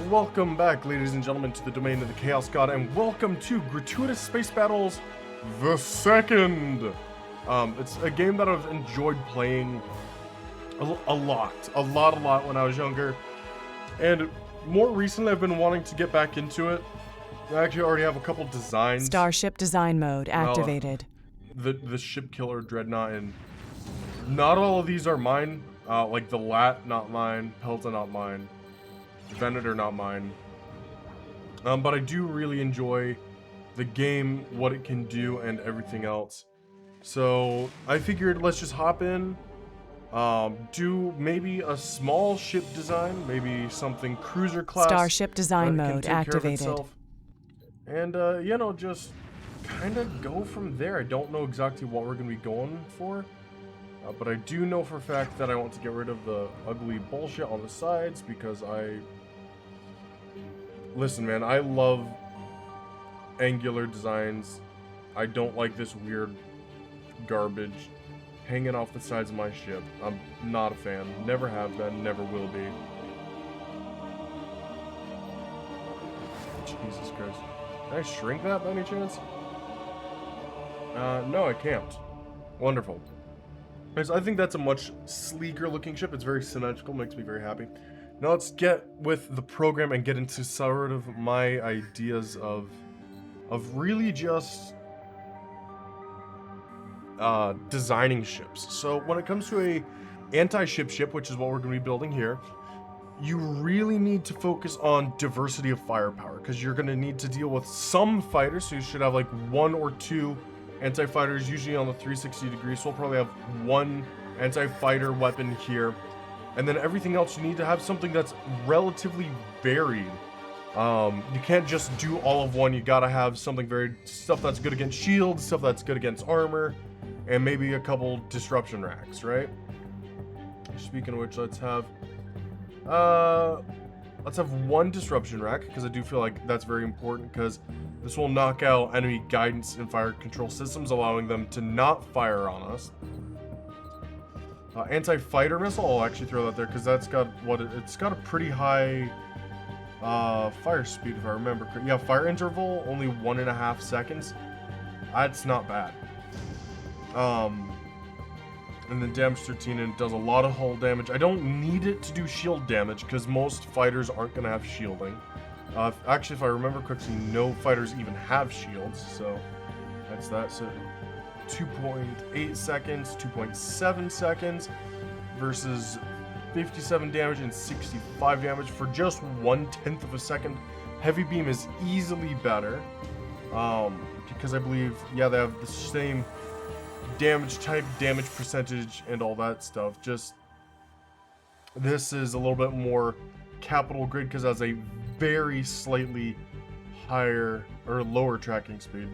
Welcome back, ladies and gentlemen, to the Domain of the Chaos God, and welcome to Gratuitous Space Battles the Second. It's a game that I've enjoyed playing a lot when I was younger, and more recently I've been wanting to get back into it. I actually already have a couple designs. Starship design mode activated. The ship killer dreadnought, and not all of these are mine. Like the Lat, not mine. Pelta, not mine. Venator, not mine. But I do really enjoy the game, what it can do, and everything else. So I figured let's just hop in, do maybe a small ship design, maybe something cruiser class. Starship design mode activated. And you know, just kind of go from there. I don't know exactly what we're gonna be going for. But I do know for a fact that I want to get rid of the ugly bullshit on the sides because listen, man, I love angular designs. I don't like this weird garbage hanging off the sides of my ship. I'm not a fan. Never have been, never will be. Jesus Christ. Can I shrink that by any chance? No, I can't. Wonderful. I think that's a much sleeker looking ship. It's very symmetrical, makes me very happy. Now let's get with the program and get into sort of my ideas of really just designing ships. So when it comes to a anti-ship ship, which is what we're going to be building here, you really need to focus on diversity of firepower, because you're going to need to deal with some fighters, so you should have like one or two anti-fighters, usually on the 360 degrees. So we'll probably have one anti-fighter weapon here. And then everything else, you need to have something that's relatively varied. You can't just do all of one. You gotta have something varied. Stuff that's good against shields, stuff that's good against armor, and maybe a couple disruption racks, right? Speaking of which, let's have one disruption rack, because I do feel like that's very important, because this will knock out enemy guidance and fire control systems, allowing them to not fire on us. Anti-fighter missile, I'll actually throw that there, because that's got it's got a pretty high fire speed, if I remember correctly. Yeah, fire interval only 1.5 seconds. That's not bad. And then damage 13, and it does a lot of hull damage. I don't need it to do shield damage, because most fighters aren't going to have shielding. Actually, if I remember correctly, no fighters even have shields, so that's that. So 2.8 seconds, 2.7 seconds versus 57 damage and 65 damage for just 1/10 of a second. Heavy beam is easily better, because I believe, yeah, they have the same damage type, damage percentage, and all that stuff. Just this is a little bit more capital grade because it has a very slightly higher or lower tracking speed.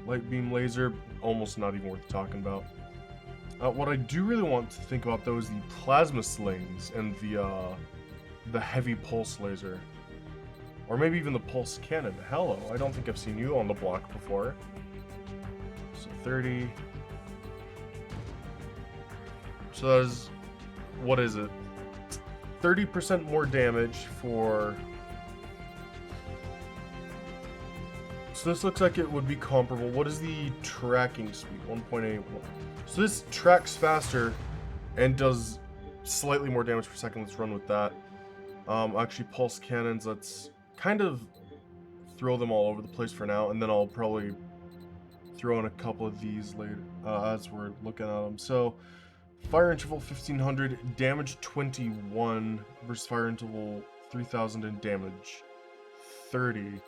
Light beam laser, almost not even worth talking about. What I do really want to think about though is the plasma slings and the heavy pulse laser, or maybe even the pulse cannon. Hello, I don't think I've seen you on the block before. So 30. So that is, what is it? 30% more damage for. So this looks like it would be comparable. What is the tracking speed? 1.81. So this tracks faster and does slightly more damage per second. Let's run with that. Actually, pulse cannons, let's kind of throw them all over the place for now, and then I'll probably throw in a couple of these later as we're looking at them. So fire interval 1500, damage 21 versus fire interval 3000 and damage 30.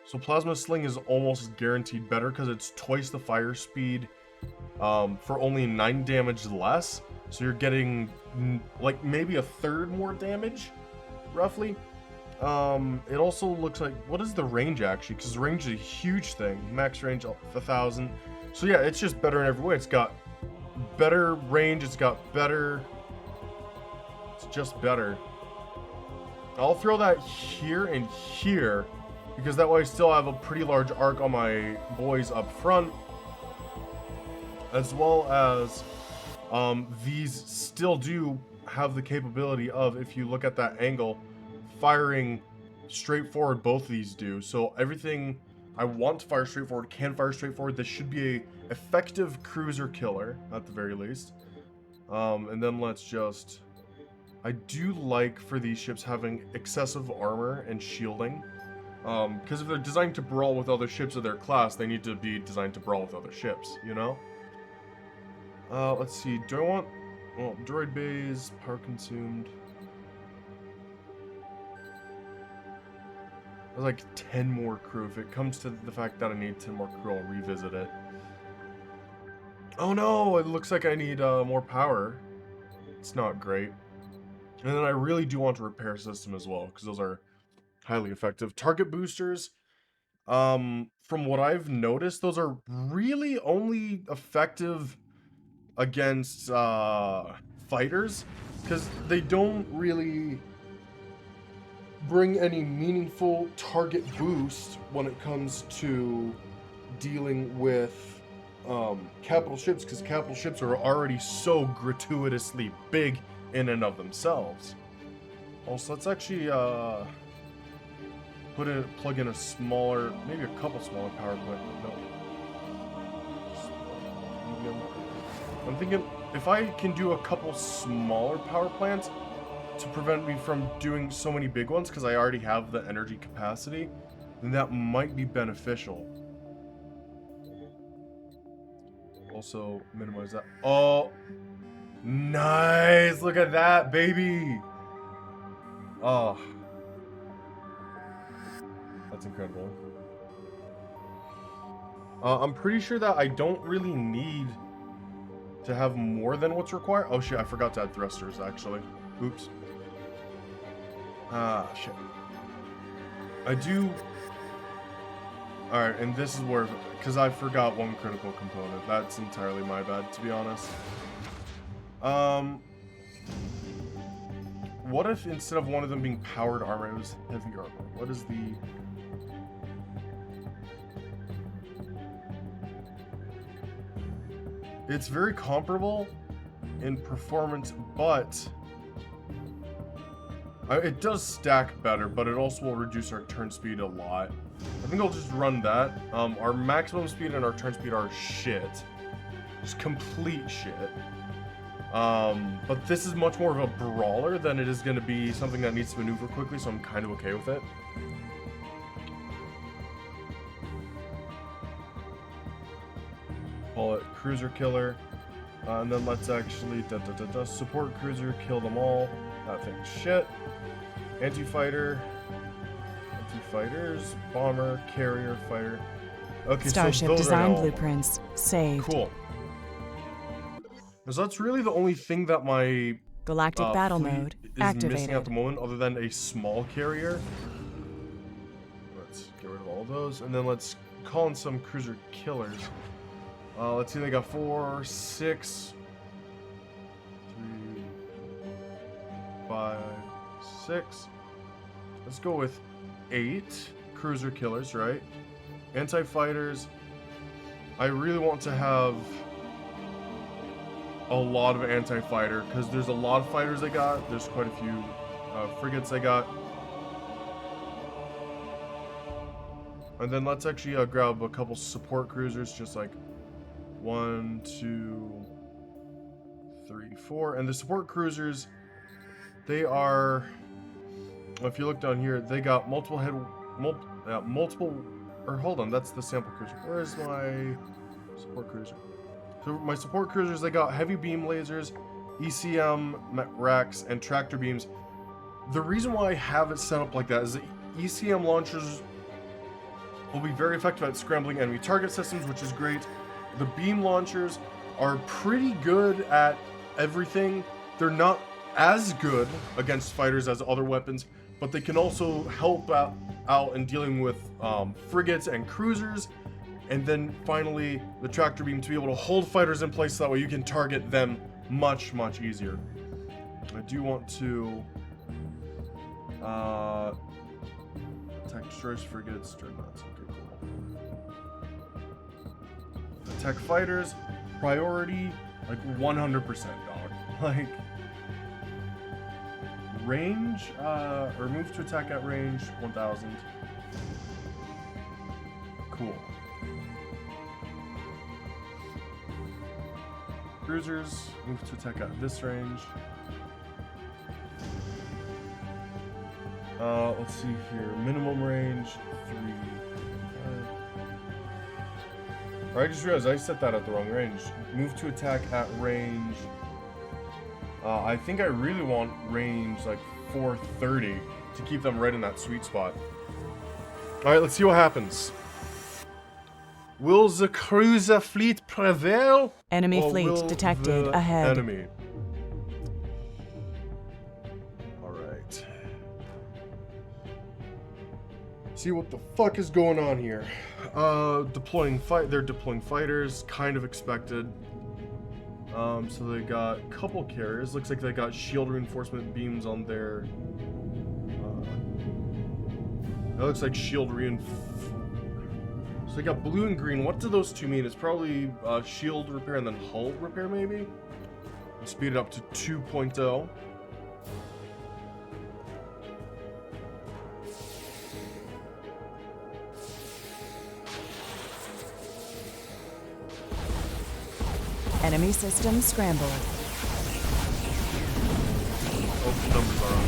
So plasma sling is almost guaranteed better because it's twice the fire speed for only 9 damage less. So you're getting like maybe a third more damage, roughly. It also looks like, what is the range actually? Because range is a huge thing. Max range 1000. So yeah, it's just better in every way. It's got better range. It's just better. I'll throw that here and here, because that way I still have a pretty large arc on my boys up front, as well as these still do have the capability of, if you look at that angle, firing straight forward. Both of these do. So everything I want to fire straight forward can fire straight forward. This should be a effective cruiser killer at the very least. And then let's just... I do like for these ships having excessive armor and shielding. Because if they're designed to brawl with other ships of their class, they need to be designed to brawl with other ships, you know? Let's see. Do I want... Well, droid bays, power consumed. There's like 10 more crew. If it comes to the fact that I need 10 more crew, I'll revisit it. Oh no! It looks like I need more power. It's not great. And then I really do want a repair system as well, because those are highly effective. Target boosters, from what I've noticed, those are really only effective against fighters, because they don't really bring any meaningful target boost when it comes to dealing with capital ships, because capital ships are already so gratuitously big in and of themselves. Also, let's actually plug in a smaller, maybe a couple smaller power plant. No. Medium. I'm thinking if I can do a couple smaller power plants to prevent me from doing so many big ones, because I already have the energy capacity, then that might be beneficial. Also, minimize that. Oh, nice! Look at that, baby! Oh. That's incredible. I'm pretty sure that I don't really need to have more than what's required. Oh shit, I forgot to add thrusters, actually. Oops. Ah, shit. I do... Alright, and this is where... Because I forgot one critical component. That's entirely my bad, to be honest. What if instead of one of them being powered armor, it was heavy armor? What is the... It's very comparable in performance, but... it does stack better, but it also will reduce our turn speed a lot. I think I'll just run that. Our maximum speed and our turn speed are shit. Just complete shit. But this is much more of a brawler than it is going to be something that needs to maneuver quickly, so I'm kind of okay with it. Call it cruiser killer. And then let's actually support cruiser, kill them all. That thing's shit. Anti-fighter. Anti-fighters. Bomber. Carrier. Fighter. Okay, Starship so those design are all blueprints saved. cool. So that's really the only thing that my Galactic battle fleet mode is activated. missing at the moment, other than a small carrier. Let's get rid of all of those, and then let's call in some cruiser killers. Let's see, they got 4, 6, 3, 5, 6. Let's go with 8 cruiser killers, right? Anti-fighters. I really want to have a lot of anti-fighter, because there's a lot of fighters I got. There's quite a few frigates I got. And then let's actually grab a couple support cruisers, just like 1, 2, 3, 4. And the support cruisers, they are, if you look down here, they got multiple hold on, that's the sample cruiser. Where's my support cruiser? So my support cruisers, they got heavy beam lasers, ECM racks, and tractor beams. The reason why I have it set up like that is that ECM launchers will be very effective at scrambling enemy target systems, which is great. The beam launchers are pretty good at everything. They're not as good against fighters as other weapons, but they can also help out in dealing with frigates and cruisers. And then finally, the tractor beam to be able to hold fighters in place so that way you can target them much, much easier. I do want to attack destroyers, frigates, dreadnoughts. Okay, cool. Attack fighters, priority Like 100%, dog. Like range, or move to attack at range 1000. Cool. Cruisers, move to attack at this range. Let's see here. Minimum range 3. I just realized I set that at the wrong range. Move to attack at range. I think I really want range like 430 to keep them right in that sweet spot. Alright, let's see what happens. Will the cruiser fleet prevail? Enemy or will fleet detected the ahead. Enemy. Alright. See what the fuck is going on here. They're deploying fighters, kind of expected. So they got a couple carriers. Looks like they got shield reinforcement beams on their. That looks like shield So they got blue and green. What do those two mean? It's probably shield repair and then hull repair, maybe. Speed it up to 2.0. Enemy system scrambled. Oh, the numbers are on.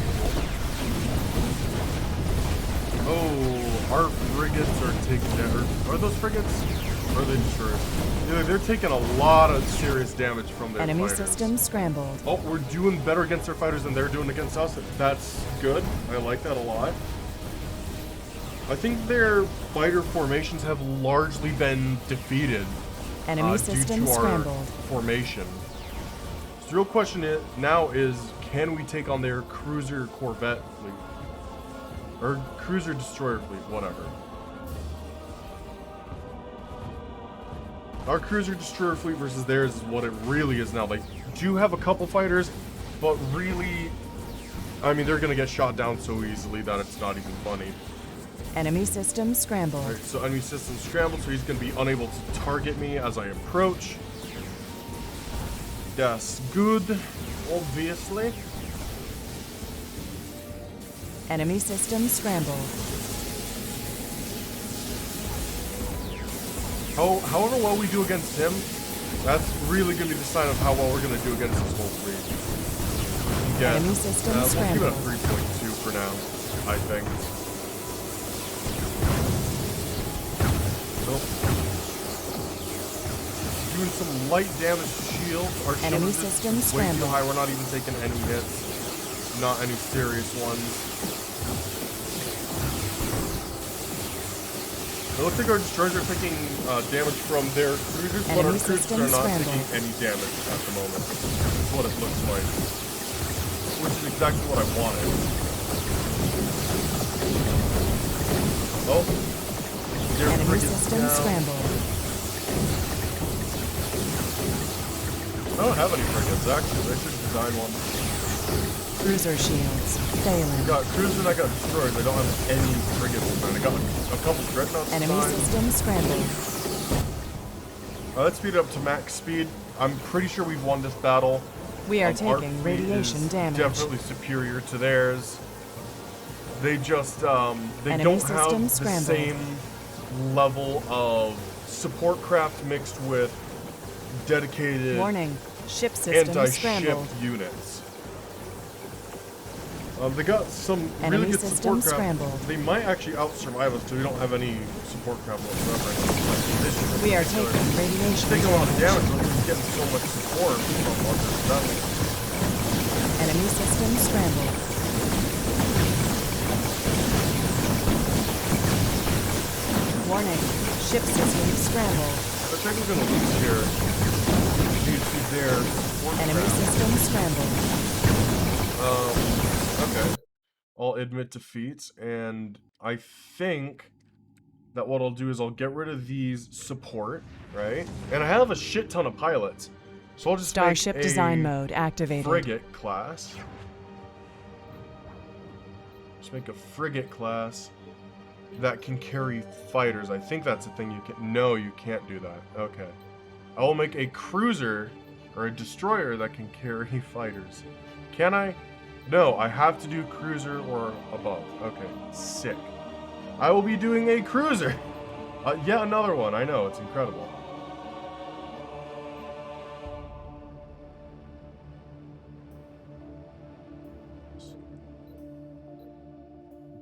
Oh, our frigates are taking damage. Are those frigates? Or are they destroyers? Yeah, they're taking a lot of serious damage from their Enemy fighters. system scrambled. Oh, we're doing better against their fighters than they're doing against us. That's good. I like that a lot. I think their fighter formations have largely been defeated. Enemy Due system to our scrambled. formation. So the real question now is, can we take on their cruiser corvette fleet? Or cruiser destroyer fleet, whatever. Our cruiser destroyer fleet versus theirs is what it really is now. They do have a couple fighters, but really, I mean, they're gonna get shot down so easily that it's not even funny. Enemy system scrambled. Alright, so enemy system scrambled, so he's gonna be unable to target me as I approach. That's good, obviously. Enemy system scrambled. However well we do against him, that's really gonna be the sign of how well we're gonna do against this whole fleet. Yeah, Enemy system we'll keep it scrambled. at 3.2 for now, I think. Nope. Doing some light damage to shields. Our shield Enemy resistance system is way too scrambled. high. We're not even taking any hits. Not any serious ones. It looks like our destroyers are taking damage from their cruisers, but our Enemy cruisers system are not scrambled. taking any damage at the moment. That's what it looks like. Which is exactly what I wanted. Oh. Their Enemy frigates system down. scrambled. I don't have any frigates, actually. I should design one. Cruiser shields I failing. got cruisers and I got destroyers. I don't have any frigates in mine. I got a couple dreadnoughts. Enemy designed. system scrambled. Let's speed it up to max speed. I'm pretty sure we've won this battle. We are Our taking fleet radiation is damage. definitely superior to theirs. They just they Enemy don't system have the scrambled. same level of support craft mixed with dedicated Warning. Ship system anti-ship scrambled. units. They got some Enemy really good system support craft. scrambled. They might actually out-survive us, so we don't have any support craft whatsoever. We are taking radiation Taking a lot of damage. damage, but we're getting so much support from other vessels. Enemy system scrambled. Warning. Ship system scrambled. Looks like we're gonna lose here. Due to their support Enemy craft. system scrambled. Okay. I'll admit defeat, and I think that what I'll do is I'll get rid of these support, right? And I have a shit ton of pilots, so I'll just Starship make a design mode activated. frigate class. Just make a frigate class that can carry fighters. I think that's a thing you can. No, you can't do that. Okay. I will make a cruiser or a destroyer that can carry fighters. Can I? No, I have to do cruiser or above. Okay, sick. I will be doing a cruiser. Yet another one. I know, it's incredible.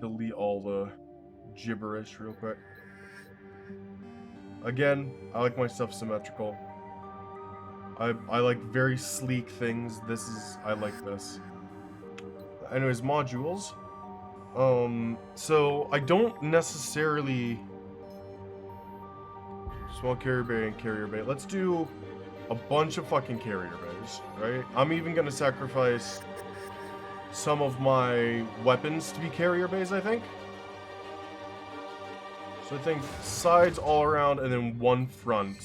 Delete all the gibberish real quick. Again, I like my stuff symmetrical. I like very sleek things. I like this. Anyways, modules. So I don't necessarily... Small carrier bay and carrier bay. Let's do a bunch of fucking carrier bays, right? I'm even gonna sacrifice some of my weapons to be carrier bays, I think. So I think sides all around and then one front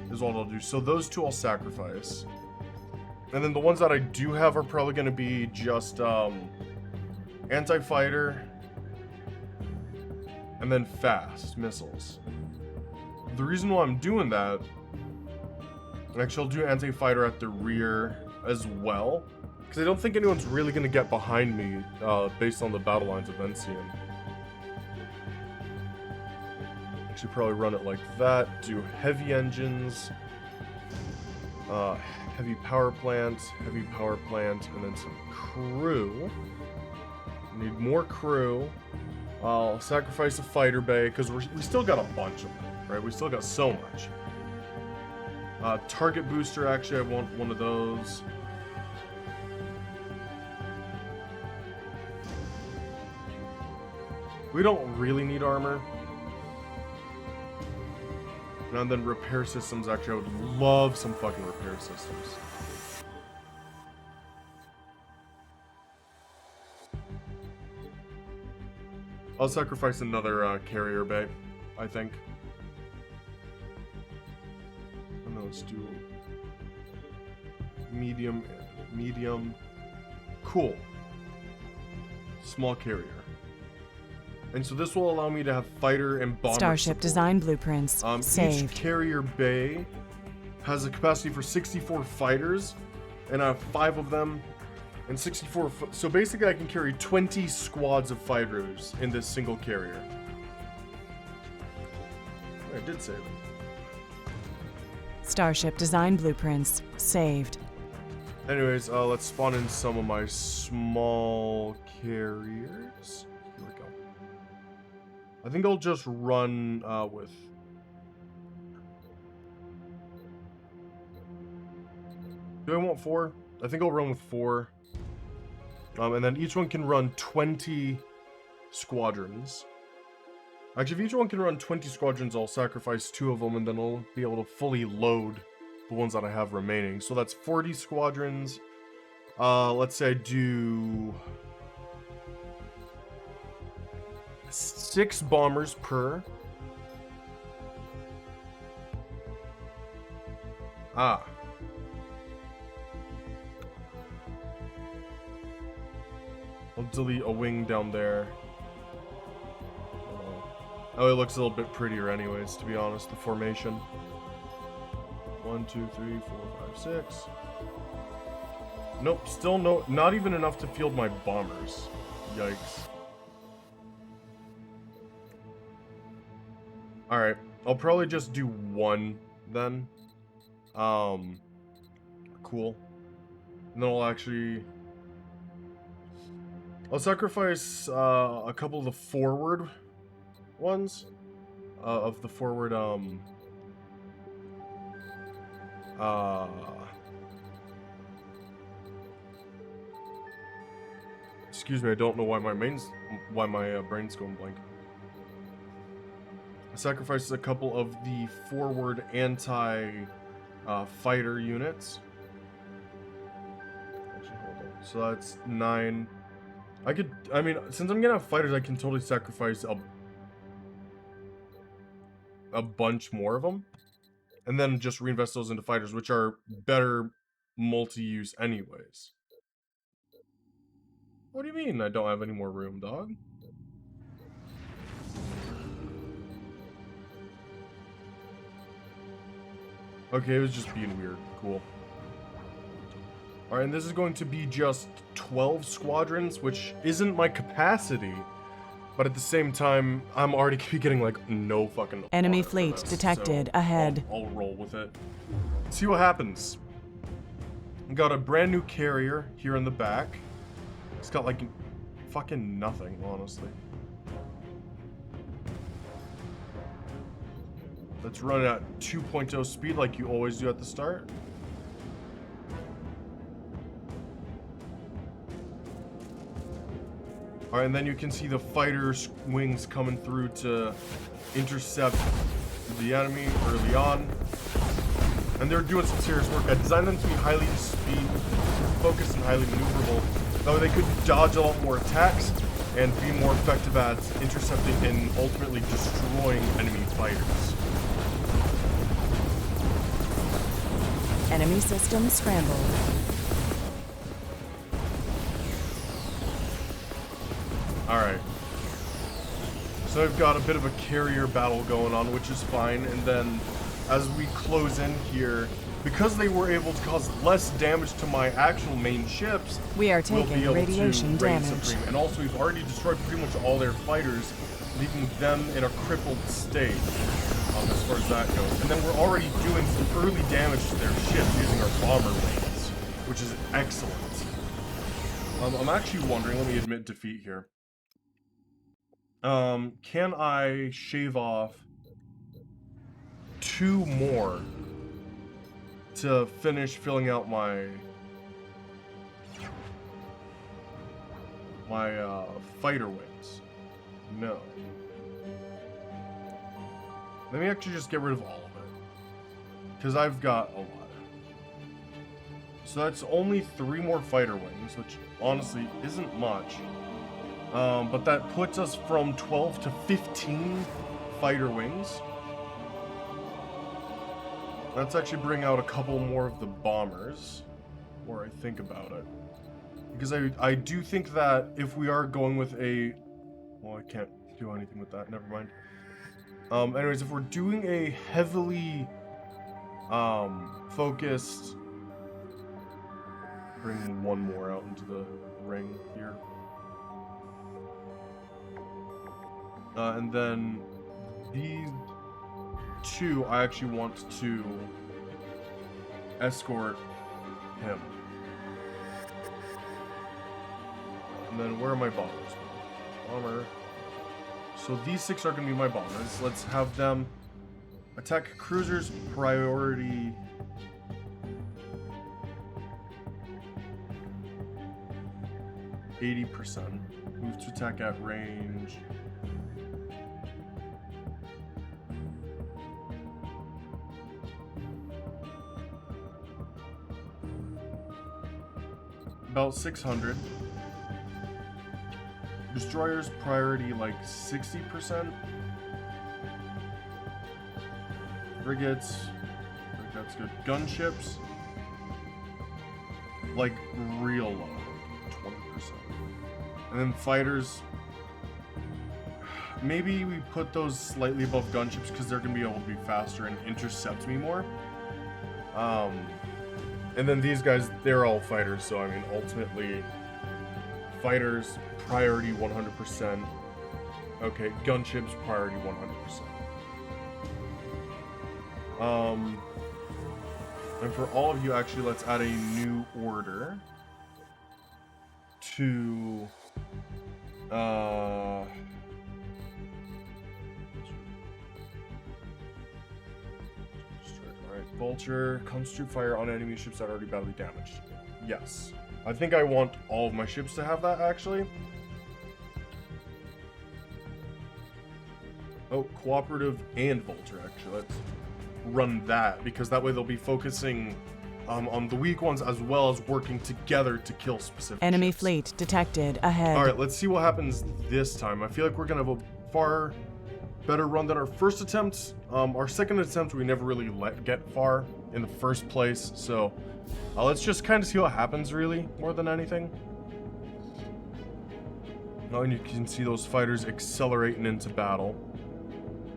is what I'll do. So those two I'll sacrifice. And then the ones that I do have are probably going to be just anti-fighter and then fast missiles. The reason why I'm doing that, actually I'll do anti-fighter at the rear as well, because I don't think anyone's really going to get behind me based on the battle lines of NCM. Should probably run it like that. Do heavy engines, heavy power plant, and then some crew. Need more crew. I'll sacrifice a fighter bay because we still got a bunch of them, right? We still got so much. Target booster, actually, I want one of those. We don't really need armor. And then repair systems, actually, I would love some fucking repair systems. I'll sacrifice another carrier bay, I think. And then let's do medium. Cool. Small carrier. And so this will allow me to have fighter and bomber Starship support. design blueprints saved. Each carrier bay has a capacity for 64 fighters, and I have 5 of them, and 64. So basically, I can carry 20 squads of fighters in this single carrier. I did save it. Starship design blueprints saved. Anyways, let's spawn in some of my small carriers. Here we go. I think I'll just run with... Do I want 4? I think I'll run with 4. And then each one can run 20 squadrons. Actually, if each one can run 20 squadrons, I'll sacrifice 2 of them, and then I'll be able to fully load the ones that I have remaining. So that's 40 squadrons. Let's say I do... 6 bombers per. I'll delete a wing down there. Oh, it looks a little bit prettier anyways, to be honest, the formation. 1, 2, 3, 4, 5, 6. Nope, still no, not even enough to field my bombers. Yikes. Alright, I'll probably just do 1 then. Cool. And then I'll sacrifice a couple of the forward ones. Of the forward, excuse me, I don't know why my brain's going blank. I sacrificed a couple of the forward anti-fighter units. Actually, hold on. So that's 9. I mean, since I'm gonna have fighters, I can totally sacrifice a bunch more of them. And then just reinvest those into fighters, which are better multi-use anyways. What do you mean I don't have any more room, dog? Okay, it was just being weird. Cool. Alright, and this is going to be just 12 squadrons, which isn't my capacity. But at the same time, I'm already getting, like, no fucking Enemy honor for fleet this, detected so ahead. I'll roll with it. See what happens. We got a brand new carrier here in the back. It's got, like, fucking nothing, honestly. Let's run at 2.0 speed like you always do at the start. Alright, and then you can see the fighter's wings coming through to intercept the enemy early on. And they're doing some serious work. I designed them to be highly speed focused and highly maneuverable. That way they could dodge a lot more attacks and be more effective at intercepting and ultimately destroying enemy fighters. Enemy system scrambled. Alright. So I've got a bit of a carrier battle going on, which is fine. And then as we close in here, because they were able to cause less damage to my actual main ships, We are we'll be taking able radiation to reign damage. supreme. And also we've already destroyed pretty much all their fighters, leaving them in a crippled state as far as that goes. And then we're already doing some early damage to their ships using our bomber wings, which is excellent. I'm actually wondering, let me admit defeat here. Can I shave off 2 more to finish filling out my fighter wings? No. Let me actually just get rid of all of it, because I've got a lot. So that's only 3 more fighter wings, which honestly isn't much. But that puts us from 12 to 15 fighter wings. Let's actually bring out a couple more of the bombers, or I think about it. Because I do think that if we are going with a... Well, I can't do anything with that, never mind. Anyways, if we're doing a heavily focused... Bring one more out into the ring here. And then these 2, I actually want to escort him. And then where are my bombers? Bomber. So these 6 are going to be my bombers. Let's have them attack cruisers priority. %. Move to attack at range. About 600. Destroyers priority like 60%. Frigates, that's good. Gunships, like real low, 20%. And then fighters, maybe we put those slightly above gunships because they're gonna be able to be faster and intercept me more. And then these guys, they're all fighters, so I mean, ultimately, fighters, priority 100%. Okay, gunships, priority 100%. And for all of you, actually, let's add a new order to, Alright, Vulture, concentrate fire on enemy ships that are already badly damaged. Yes. I think I want all of my ships to have that, actually. Oh, Cooperative and Vulture, actually. Let's run that, because that way they'll be focusing on the weak ones as well as working together to kill specific Enemy ships. fleet detected ahead. Alright, let's see what happens this time. I feel like we're going to have a far better run than our first attempt. Our second attempt, we never really get far in the first place, so let's just kind of see what happens, really, more than anything. Oh, and you can see those fighters accelerating into battle.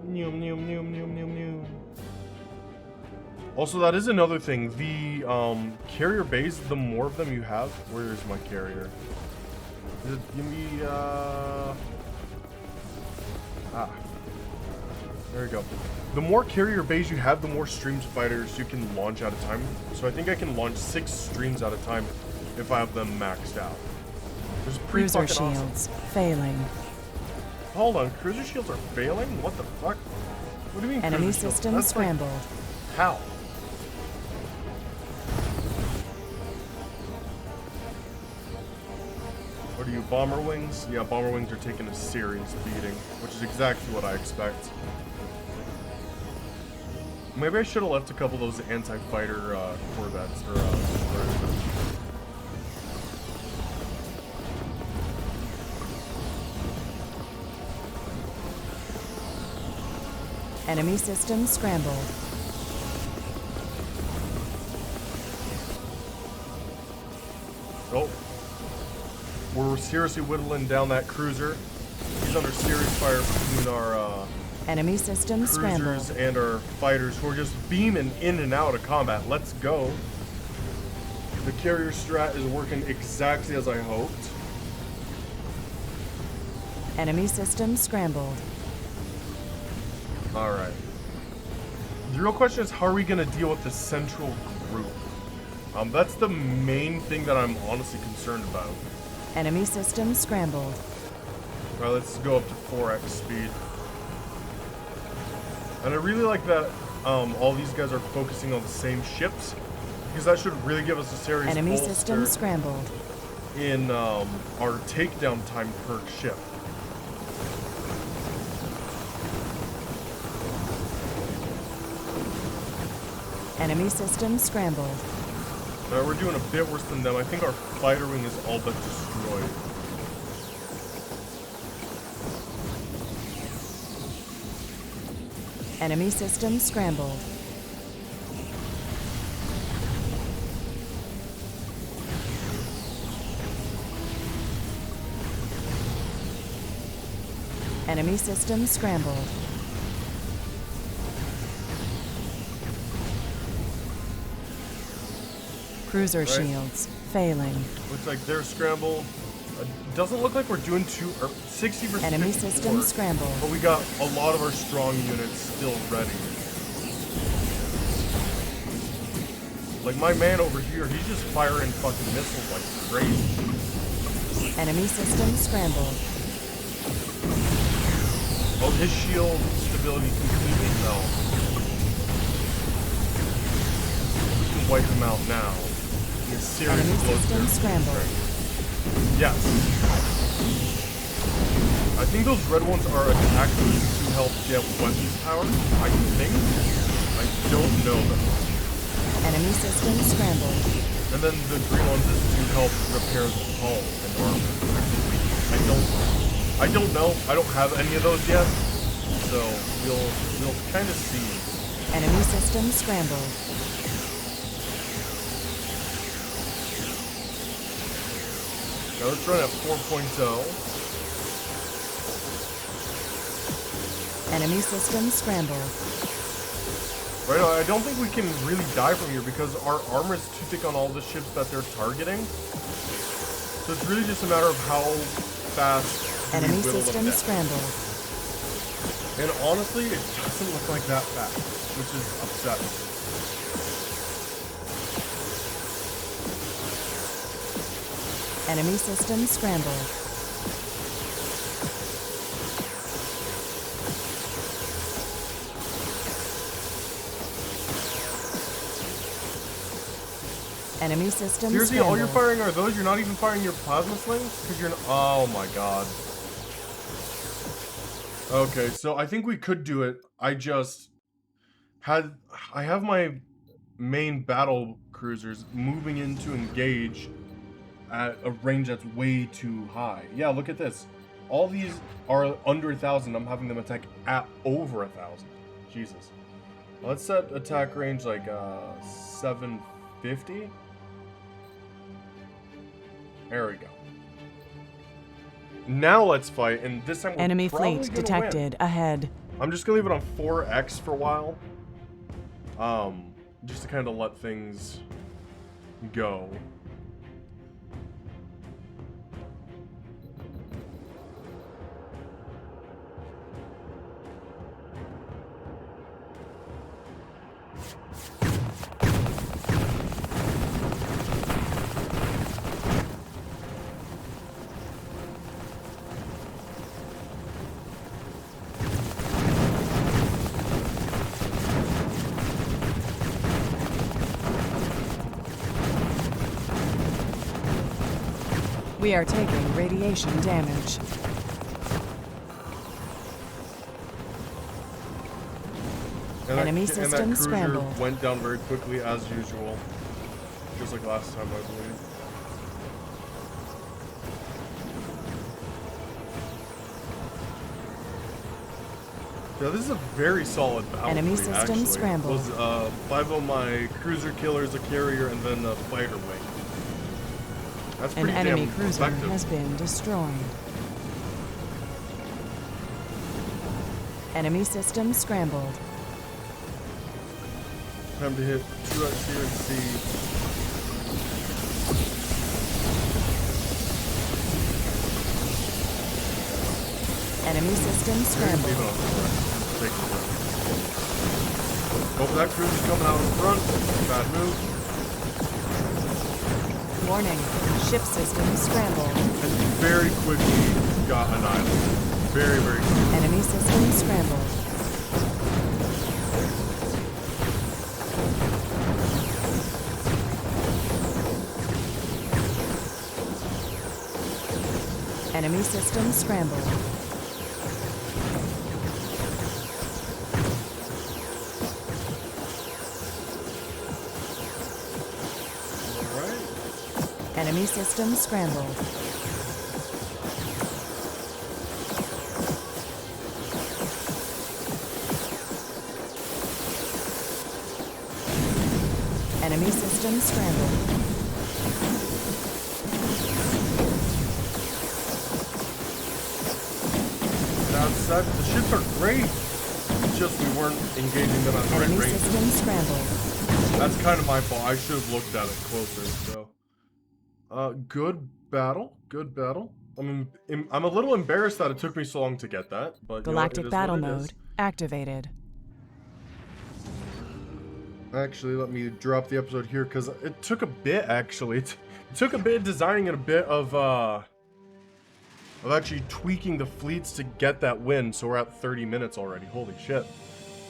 Noom, noom, noom, noom, noom, noom. Also, that is another thing. The carrier bays, the more of them you have... Where is my carrier? Is it, give me, there we go. The more carrier bays you have, the more streams fighters you can launch at a time. So I think I can launch 6 streams at a time if I have them maxed out. Which is pretty Cruiser fucking shields awesome. failing. Hold on, cruiser shields are failing? What the fuck? What do you mean Enemy cruiser shields? system That's like- scrambled. how? What are you, bomber wings? Yeah, bomber wings are taking a serious beating, which is exactly what I expect. Maybe I should have left a couple of those anti-fighter corvettes, or Enemy system scrambled. oh. We're seriously whittling down that cruiser. He's under serious fire between our Enemy system cruisers scrambled. and our fighters who are just beaming in and out of combat. Let's go. The carrier strat is working exactly as I hoped. Enemy system scrambled. Alright. The real question is, how are we going to deal with the central group? That's the main thing that I'm honestly concerned about. Enemy system scrambled. Alright, let's go up to 4x speed. And I really like that all these guys are focusing on the same ships, because that should really give us a serious Enemy bolster system scrambled. in our takedown time per ship. Enemy system scrambled. We're doing a bit worse than them. I think our fighter wing is all but destroyed. Enemy system scrambled. Enemy system scrambled. Cruiser Right. shields failing. Looks like they're scrambled. Doesn't look like we're doing 60 versus Enemy 54, system scrambled. but we got a lot of our strong units still ready. Like my man over here, he's just firing fucking missiles like crazy. Enemy system scrambled. Oh, his shield stability completely fell. We can wipe him out now. He has serious Enemy blow system through. scrambled. Yes. I think those red ones are attack boosts to help get weapons power. I think. I don't know though. Enemy system scrambled. And then the green ones is to help repair the hull and armor. I don't know. I don't have any of those yet. So we'll kind of see. Enemy system scrambled. Now let's run at 4.0. Enemy system scrambled. Right, I don't think we can really die from here because our armor is too thick on all the ships that they're targeting. So it's really just a matter of how fast do we Enemy whittle them system down. scrambled. And honestly, it doesn't look like that fast, which is upsetting. Enemy system scrambled. Enemy system Seriously, scrambled. all you're firing are those? You're not even firing your plasma slings? Because you're oh my god. Okay, so I think we could do it. I have my main battle cruisers moving in to engage at a range that's way too high. Yeah, look at this. All these are under 1,000. I'm having them attack at over 1,000. Jesus. Let's set attack range like 750. There we go. Now let's fight, and this time we're Enemy probably fleet gonna detected ahead. win. I'm just gonna leave it on 4x for a while. just to kind of let things go. We are taking radiation damage. Enemy system and that cruiser scrambled. went down very quickly as usual, just like last time, I believe. Yeah, this is a very solid battle. Enemy fleet, system actually. scrambled. It was 5 of my cruiser killers, a carrier, and then a fighter wing. That's An pretty enemy damn cruiser effective. has been destroyed. Enemy system scrambled. Time to hit 2x here and see. Enemy system Leave it scrambled. on the floor. Take the run. Oh, that cruiser's coming out in front. Bad move. Warning. Ship system scrambled. And very quickly got annihilated. Very, very quickly. Enemy system scrambled. Enemy system scrambled. Alright. Enemy system scrambled. Enemy system scrambled. That said, the ships are great. It's just we weren't engaging them at the right Enemy range. system scrambled. That's kind of my fault. I should have looked at it closer. So, good battle. Good battle. I mean, I'm a little embarrassed that it took me so long to get that, but Galactic you know, battle it is what it mode activated. is. Actually, let me drop the episode here because it took a bit. Actually, it took a bit of designing and a bit of actually tweaking the fleets to get that win. So we're at 30 minutes already. Holy shit!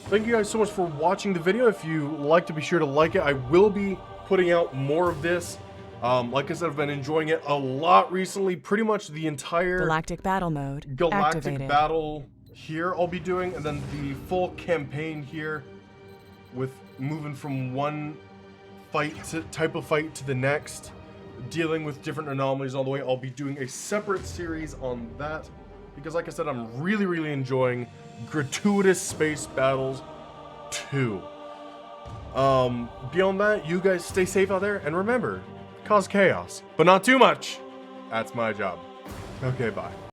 Thank you guys so much for watching the video. If you like to be sure to like it. I will be putting out more of this. Like I said, I've been enjoying it a lot recently. Pretty much the entire Galactic battle mode Galactic activated. battle here I'll be doing, and then the full campaign here with moving from one type of fight to the next, dealing with different anomalies all the way. I'll be doing a separate series on that because, like I said, I'm really enjoying Gratuitous Space Battles 2. Beyond that, you guys stay safe out there, and remember, cause chaos, but not too much. That's my job. Okay, bye.